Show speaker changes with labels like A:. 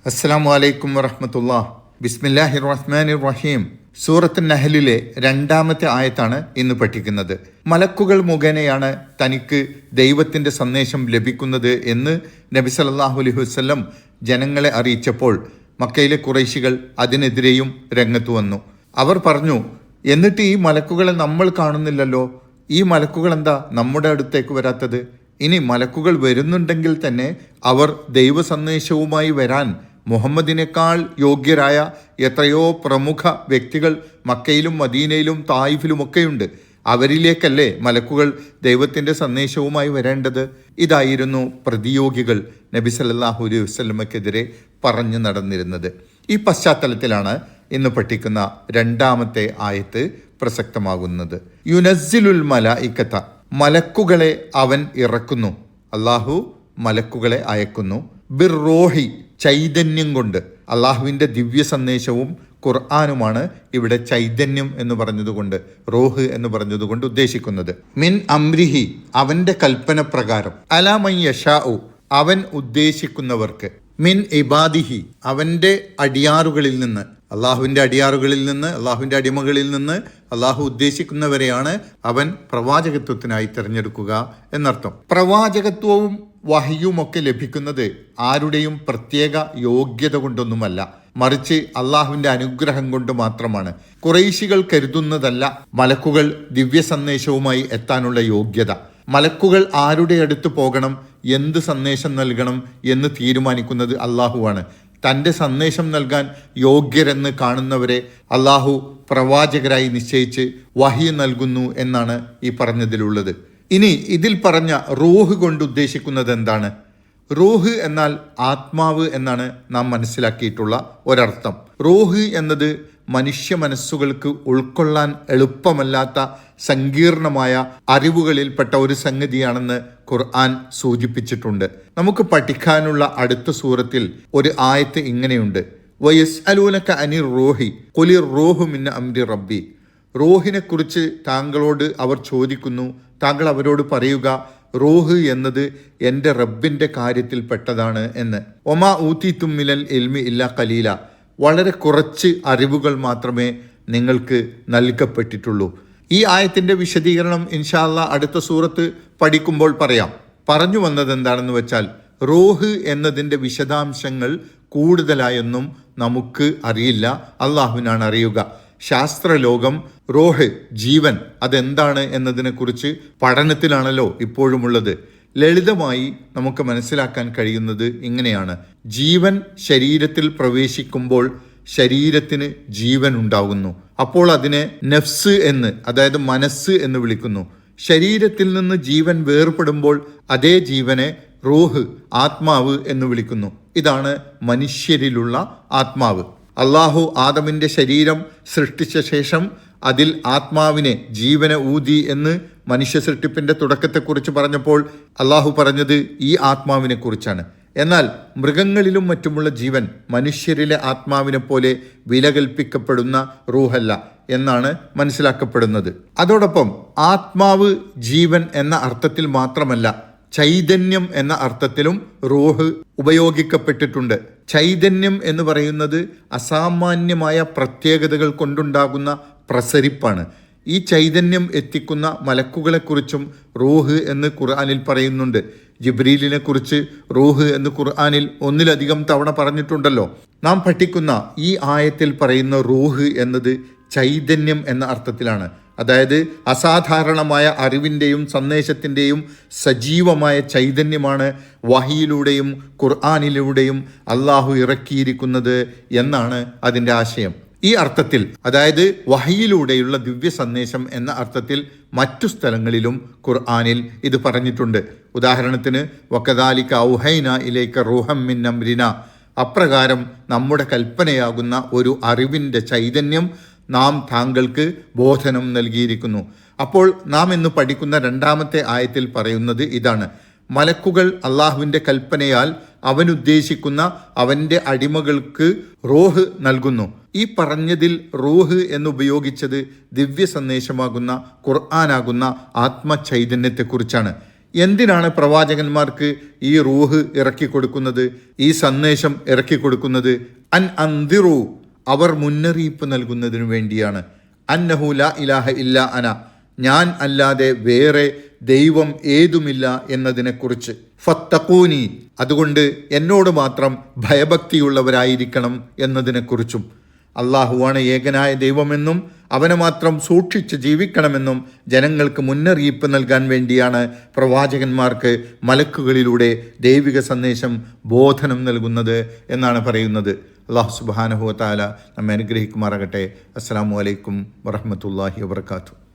A: അസ്സലാമു അലൈക്കും വറഹ്മത്തുള്ളാഹി. ബിസ്മില്ലാഹിർ റഹ്മാനിർ റഹീം. സൂറത്ത് നഹലിലെ 2-ാമത്തെ ആയത്താണ് ഇന്ന് പഠിക്കുന്നത്. മലക്കുകൾ മുഖേനയാണ് തനിക്ക് ദൈവത്തിൻ്റെ സന്ദേശം ലഭിക്കുന്നത് എന്ന് നബി സല്ലല്ലാഹു അലൈഹി വസല്ലം ജനങ്ങളെ അറിയിച്ചപ്പോൾ മക്കയിലെ ഖുറൈശികൾ അതിനെതിരെയും രംഗത്ത് വന്നു. അവർ പറഞ്ഞു, എന്നിട്ട് ഈ മലക്കുകളെ നമ്മൾ കാണുന്നില്ലല്ലോ, ഈ മലക്കുകൾ എന്താ നമ്മുടെ അടുത്തേക്ക് വരാത്തത്? ഇനി മലക്കുകൾ വരുന്നുണ്ടെങ്കിൽ തന്നെ അവർ ദൈവ സന്ദേശവുമായി വരാൻ മുഹമ്മദിനേക്കാൾ യോഗ്യരായ എത്രയോ പ്രമുഖ വ്യക്തികൾ മക്കയിലും മദീനയിലും തായിഫിലുമൊക്കെയുണ്ട്. അവരിലേക്കല്ലേ മലക്കുകൾ ദൈവത്തിൻ്റെ സന്ദേശവുമായി വരേണ്ടത്? ഇതായിരുന്നു പ്രതിയോഗികൾ നബി സല്ലല്ലാഹു അലൈഹി വസല്ലമക്കെതിരെ പറഞ്ഞു നടന്നിരുന്നത്. ഈ പശ്ചാത്തലത്തിലാണ് ഇന്ന് പഠിക്കുന്ന 2-ാമത്തെ ആയത്ത് പ്രസക്തമാകുന്നത്. യുനസ്സിലുൽ മലായിക്കത്ത, മലക്കുകളെ അവൻ ഇറക്കുന്നു. അള്ളാഹു മലക്കുകളെ അയക്കുന്നു. ബിർ റോഹി, ചൈതന്യം കൊണ്ട്. അള്ളാഹുവിൻ്റെ ദിവ്യ സന്ദേശവും ഖുർആനുമാണ് ഇവിടെ ചൈതന്യം എന്ന് പറഞ്ഞതുകൊണ്ട്, റോഹ് എന്ന് പറഞ്ഞതുകൊണ്ട് ഉദ്ദേശിക്കുന്നത്. മിൻ അംരിഹി, അവൻ്റെ കൽപ്പന പ്രകാരം. അലാമൻ യശാഉ, അവൻ ഉദ്ദേശിക്കുന്നവർക്ക്. മിൻ ഇബാദിഹി, അവൻ്റെ അടിയാറുകളിൽ നിന്ന്, അള്ളാഹുവിൻ്റെ അടിയാറുകളിൽ നിന്ന്, അള്ളാഹുവിൻ്റെ അടിമകളിൽ നിന്ന് അള്ളാഹു ഉദ്ദേശിക്കുന്നവരെയാണ് അവൻ പ്രവാചകത്വത്തിനായി തിരഞ്ഞെടുക്കുക എന്നർത്ഥം. പ്രവാചകത്വവും വഹയുമൊക്കെ ലഭിക്കുന്നത് ആരുടെയും പ്രത്യേക യോഗ്യത കൊണ്ടൊന്നുമല്ല, മറിച്ച് അള്ളാഹുവിൻ്റെ അനുഗ്രഹം കൊണ്ട് മാത്രമാണ്. ഖുറൈശികൾ കരുതുന്നതല്ല മലക്കുകൾ ദിവ്യ സന്ദേശവുമായി എത്താനുള്ള യോഗ്യത. മലക്കുകൾ ആരുടെ അടുത്ത് പോകണം, എന്ത് സന്ദേശം നൽകണം എന്ന് തീരുമാനിക്കുന്നത് അള്ളാഹുവാണ്. തൻ്റെ സന്ദേശം നൽകാൻ യോഗ്യരെന്ന് കാണുന്നവരെ അള്ളാഹു പ്രവാചകരായി നിശ്ചയിച്ച് വഹി നൽകുന്നു എന്നാണ് ഈ പറഞ്ഞതിലുള്ളത്. ഇനി ഇതിൽ പറഞ്ഞ റൂഹ് കൊണ്ട് ഉദ്ദേശിക്കുന്നത് എന്താണ്? റൂഹ് എന്നാൽ ആത്മാവ് എന്നാണ് നാം മനസ്സിലാക്കിയിട്ടുള്ള ഒരർത്ഥം. റൂഹ് എന്നത് മനുഷ്യ മനസ്സുകൾക്ക് ഉൾക്കൊള്ളാൻ എളുപ്പമല്ലാത്ത സങ്കീർണമായ അറിവുകളിൽപ്പെട്ട ഒരു സംഗതിയാണെന്ന് ഖുർആൻ സൂചിപ്പിച്ചിട്ടുണ്ട്. നമുക്ക് പഠിക്കാനുള്ള അടുത്ത സൂറത്തിൽ ഒരു ആയത്ത് ഇങ്ങനെയുണ്ട്: വയസ്അലൂനക അനിർ റൂഹി ഖുലിർ റൂഹു മിൻ അംരി റബ്ബി. റൂഹിനെ കുറിച്ച് താങ്കളോട് അവർ ചോദിക്കുന്നു, താങ്കൾ അവരോട് പറയുക, റൂഹ് എന്നത് എൻ്റെ റബ്ബിൻ്റെ കാര്യത്തിൽപ്പെട്ടതാണ് എന്ന്. ഒമാ ഊതീതും മിനൽ ഇൽമി ഇല്ലാ ഖലീല, വളരെ കുറച്ച് അറിവുകൾ മാത്രമേ നിങ്ങൾക്ക് നൽകപ്പെട്ടിട്ടുള്ളൂ. ഈ ആയത്തിൻ്റെ വിശദീകരണം ഇൻഷാ അല്ലാഹ് അടുത്ത സൂറത്ത് പഠിക്കുമ്പോൾ പറയാം. പറഞ്ഞു വന്നത് എന്താണെന്ന് വെച്ചാൽ, റൂഹ് എന്നതിൻ്റെ വിശദാംശങ്ങൾ കൂടുതലായൊന്നും നമുക്ക് അറിയില്ല, അള്ളാഹുവിനാണ് അറിയുക. ശാസ്ത്രലോകം റൂഹ്, ജീവൻ, അതെന്താണ് എന്നതിനെക്കുറിച്ച് പഠനത്തിലാണല്ലോ ഇപ്പോഴുമുള്ളത്. ലളിതമായി നമുക്ക് മനസ്സിലാക്കാൻ കഴിയുന്നത് ഇങ്ങനെയാണ്: ജീവൻ ശരീരത്തിൽ പ്രവേശിക്കുമ്പോൾ ശരീരത്തിന് ജീവൻ ഉണ്ടാകുന്നു. അപ്പോൾ അതിനെ നഫ്സ് എന്ന്, അതായത് മനസ്സ് എന്ന് വിളിക്കുന്നു. ശരീരത്തിൽ നിന്ന് ജീവൻ വേർപെടുമ്പോൾ അതേ ജീവനെ റൂഹ്, ആത്മാവ് എന്ന് വിളിക്കുന്നു. ഇതാണ് മനുഷ്യരിലുള്ള ആത്മാവ്. അള്ളാഹു ആദമിൻ്റെ ശരീരം സൃഷ്ടിച്ച ശേഷം അതിൽ ആത്മാവിനെ, ജീവനെ ഊതി എന്ന് മനുഷ്യ സൃഷ്ടിപ്പിൻ്റെ തുടക്കത്തെക്കുറിച്ച് പറഞ്ഞപ്പോൾ അള്ളാഹു പറഞ്ഞത് ഈ ആത്മാവിനെ കുറിച്ചാണ്. എന്നാൽ മൃഗങ്ങളിലും മറ്റുമുള്ള ജീവൻ മനുഷ്യരിലെ ആത്മാവിനെ പോലെ വില കൽപ്പിക്കപ്പെടുന്ന റൂഹല്ല എന്നാണ് മനസ്സിലാക്കപ്പെടുന്നത്. അതോടൊപ്പം ആത്മാവ് ജീവൻ എന്ന അർത്ഥത്തിൽ മാത്രമല്ല, ചൈതന്യം എന്ന അർത്ഥത്തിലും റൂഹ് ഉപയോഗിക്കപ്പെട്ടിട്ടുണ്ട്. ചൈതന്യം എന്ന് പറയുന്നത് അസാമാന്യമായ പ്രത്യേകതകൾ കൊണ്ടുണ്ടാകുന്ന പ്രസരിപ്പാണ്. ഈ ചൈതന്യം എത്തിക്കുന്ന മലക്കുകളെക്കുറിച്ചും റൂഹ് എന്ന് ഖുർആനിൽ പറയുന്നുണ്ട്. ജിബ്രീലിനെ കുറിച്ച് റൂഹ് എന്ന് ഖുർആനിൽ 1-ലധികം തവണ പറഞ്ഞിട്ടുണ്ടല്ലോ. നാം പഠിക്കുന്ന ഈ ആയത്തിൽ പറയുന്ന റൂഹ് എന്നത് ചൈതന്യം എന്ന അർത്ഥത്തിലാണ്. അതായത് അസാധാരണമായ അറിവിൻ്റെയും സന്ദേശത്തിൻ്റെയും സജീവമായ ചൈതന്യമാണ് വഹിയിലൂടെയും ഖുർആനിലൂടെയും അള്ളാഹു ഇറക്കിയിരിക്കുന്നത് എന്നാണ് അതിൻ്റെ ആശയം. ഈ അർത്ഥത്തിൽ, അതായത് വഹിയിലൂടെയുള്ള ദിവ്യ സന്ദേശം എന്ന അർത്ഥത്തിൽ മറ്റു സ്ഥലങ്ങളിലും ഖുർആനിൽ ഇത് പറഞ്ഞിട്ടുണ്ട്. ഉദാഹരണത്തിന്, വകദാലിക ഔഹൈന ഇലൈക റൂഹം മിൻ അംരിന, അപ്രകാരം നമ്മുടെ കൽപ്പനയാകുന്ന ഒരു അറിവിൻ്റെ ചൈതന്യം നാം താങ്കൾക്ക് ബോധനം നൽകിയിരിക്കുന്നു. അപ്പോൾ നാം ഇന്ന് പഠിക്കുന്ന 2-ാമത്തെ ആയത്തിൽ പറയുന്നത് ഇതാണ്: മലക്കുകൾ അള്ളാഹുവിൻ്റെ കൽപ്പനയാൽ അവനുദ്ദേശിക്കുന്ന അവൻ്റെ അടിമകൾക്ക് റൂഹ് നൽകുന്നു. ഈ പറഞ്ഞതിൽ റൂഹ് എന്നുപയോഗിച്ചത് ദിവ്യ സന്ദേശമാകുന്ന ഖുർആനാകുന്ന ആത്മചൈതന്യത്തെക്കുറിച്ചാണ്. എന്തിനാണ് പ്രവാചകന്മാർക്ക് ഈ റൂഹ് ഇറക്കിക്കൊടുക്കുന്നത്, ഈ സന്ദേശം ഇറക്കിക്കൊടുക്കുന്നത്? അൻ അന്തിറു, അവർ മുന്നറിയിപ്പ് നൽകുന്നതിനു വേണ്ടിയാണ്. അന്നഹു ലാ ഇലാഹ ഇല്ല അന, ഞാൻ അല്ലാതെ വേറെ ദൈവം ഏതുമില്ല എന്നതിനെക്കുറിച്ച്. ഫത്തഖൂനി, അതുകൊണ്ട് എന്നോട് മാത്രം ഭയഭക്തിയുള്ളവരായിരിക്കണം എന്നതിനെക്കുറിച്ചും. അള്ളാഹുവാണ് ഏകനായ ദൈവമെന്നും അവനെ മാത്രം സൂക്ഷിച്ച് ജീവിക്കണമെന്നും ജനങ്ങൾക്ക് മുന്നറിയിപ്പ് നൽകാൻ വേണ്ടിയാണ് പ്രവാചകന്മാർക്ക് മലക്കുകളിലൂടെ ദൈവിക സന്ദേശം ബോധനം നൽകുന്നത് എന്നാണ് പറയുന്നത്. അല്ലാഹു സുബ്ഹാനഹു വ തആല നമ്മെ അനുഗ്രഹിക്കുമാറാകട്ടെ. അസ്സലാമു അലൈക്കും വറഹ്മത്തുള്ളാഹി വബറകാതുഹു.